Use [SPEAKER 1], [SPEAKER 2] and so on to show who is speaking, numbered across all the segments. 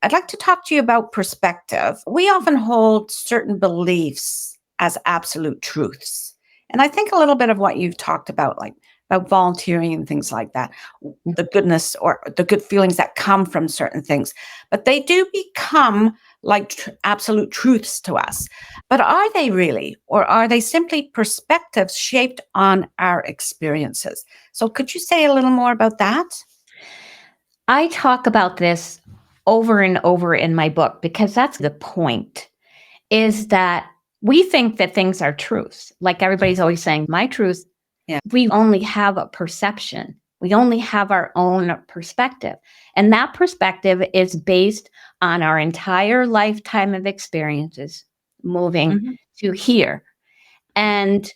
[SPEAKER 1] I'd like to talk to you about perspective. We often hold certain beliefs as absolute truths. And I think a little bit of what you've talked about, like about volunteering and things like that, the goodness or the good feelings that come from certain things, but they do become like absolute truths to us. But are they really, or are they simply perspectives shaped on our experiences? So could you say a little more about that?
[SPEAKER 2] I talk about this over and over in my book because that's the point, is that we think that things are truths. Like everybody's always saying, my truth.
[SPEAKER 1] Yeah.
[SPEAKER 2] We only have a perception. We only have our own perspective. And that perspective is based on our entire lifetime of experiences moving
[SPEAKER 1] Mhm.
[SPEAKER 2] to here. And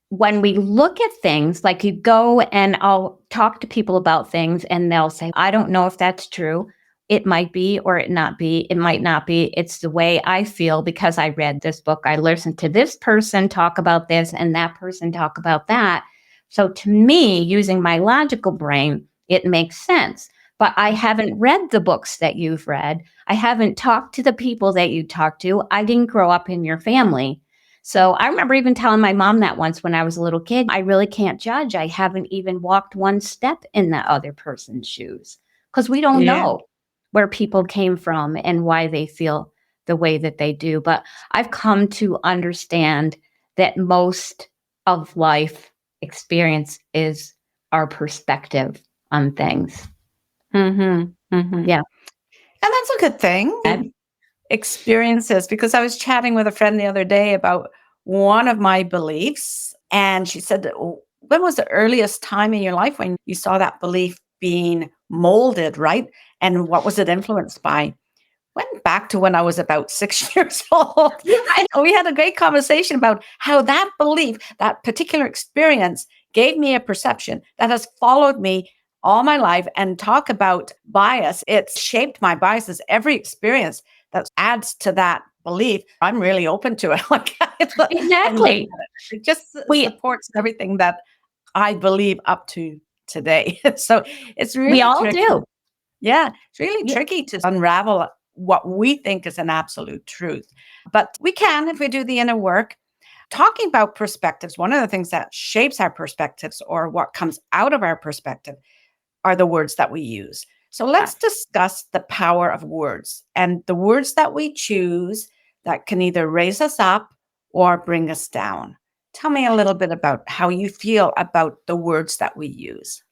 [SPEAKER 2] when we look at things, like you go and I'll talk to people about things and they'll say, I don't know if that's true. It might be or it not be. It might not be. It's the way I feel because I read this book. I listened to this person talk about this and that person talk about that. So to me, using my logical brain, it makes sense. But I haven't read the books that you've read. I haven't talked to the people that you talked to. I didn't grow up in your family. So I remember even telling my mom that once when I was a little kid, I really can't judge. I haven't even walked one step in that other person's shoes because we don't
[SPEAKER 1] Yeah.
[SPEAKER 2] know where people came from and why they feel the way that they do. But I've come to understand that most of life experience is our perspective on things.
[SPEAKER 1] Mhm. Mhm.
[SPEAKER 2] Yeah.
[SPEAKER 1] And that's a good thing. Experiences, because I was chatting with a friend the other day about one of my beliefs, and she said, when was the earliest time in your life when you saw that belief being molded, right? And what was it influenced by? Went back to when I was about 6 years old. And we had a great conversation about how that belief, that particular experience, gave me a perception that has followed me all my life. And talk about bias, it's shaped my biases. Every experience that adds to that belief, I'm really open to it. Like, and look
[SPEAKER 2] Exactly.
[SPEAKER 1] at it. It just
[SPEAKER 2] We
[SPEAKER 1] supports everything that I believe up to today. So it's
[SPEAKER 2] we
[SPEAKER 1] really
[SPEAKER 2] all
[SPEAKER 1] tricky.
[SPEAKER 2] do.
[SPEAKER 1] Yeah, it's really
[SPEAKER 2] Yeah.
[SPEAKER 1] tricky to unravel what we think is an absolute truth. But we can if we do the inner work. Talking about perspectives, one of the things that shapes our perspectives or what comes out of our perspective are the words that we use. So let's discuss the power of words and the words that we choose that can either raise us up or bring us down. Tell me a little bit about how you feel about the words that we use.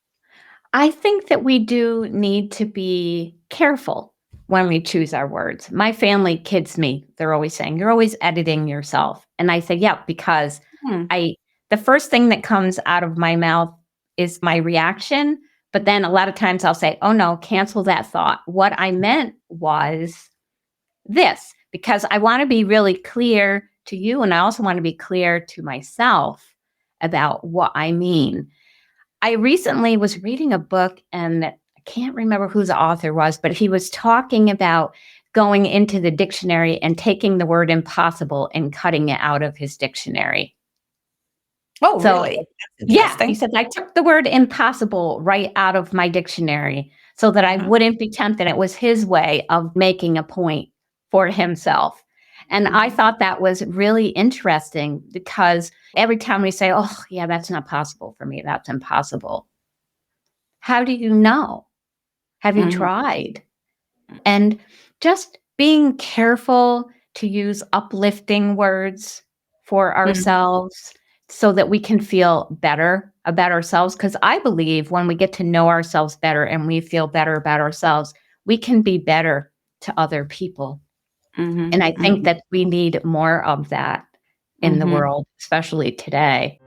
[SPEAKER 2] I think that we do need to be careful when we choose our words. My family kids me. They're always saying, "You're always editing yourself." And I say, "Yeah, because
[SPEAKER 1] Hmm.
[SPEAKER 2] I the first thing that comes out of my mouth is my reaction, but then a lot of times I'll say, "Oh no, cancel that thought. What I meant was this," because I want to be really clear to you and I also want to be clear to myself about what I mean. I recently was reading a book and I can't remember who the author was, but he was talking about going into the dictionary and taking the word impossible and cutting it out of his dictionary.
[SPEAKER 1] Oh,
[SPEAKER 2] So,
[SPEAKER 1] really? That's
[SPEAKER 2] yeah, he
[SPEAKER 1] interesting.
[SPEAKER 2] said, I took the word impossible right out of my dictionary so that I
[SPEAKER 1] Uh-huh.
[SPEAKER 2] wouldn't be tempted. It was his way of making a point for himself. And I
[SPEAKER 1] Mhm.
[SPEAKER 2] thought that was really interesting because every time we say, oh, yeah, that's not possible for me, that's impossible. How do you know? Have you
[SPEAKER 1] Mhm.
[SPEAKER 2] tried? And just being careful to use uplifting words for
[SPEAKER 1] Mhm.
[SPEAKER 2] ourselves so that we can feel better about ourselves. Because I believe when we get to know ourselves better and we feel better about ourselves, we can be better to other people.
[SPEAKER 1] Mhm.
[SPEAKER 2] And I think
[SPEAKER 1] Mhm.
[SPEAKER 2] that we need more of that in the
[SPEAKER 1] Mhm.
[SPEAKER 2] world, especially today.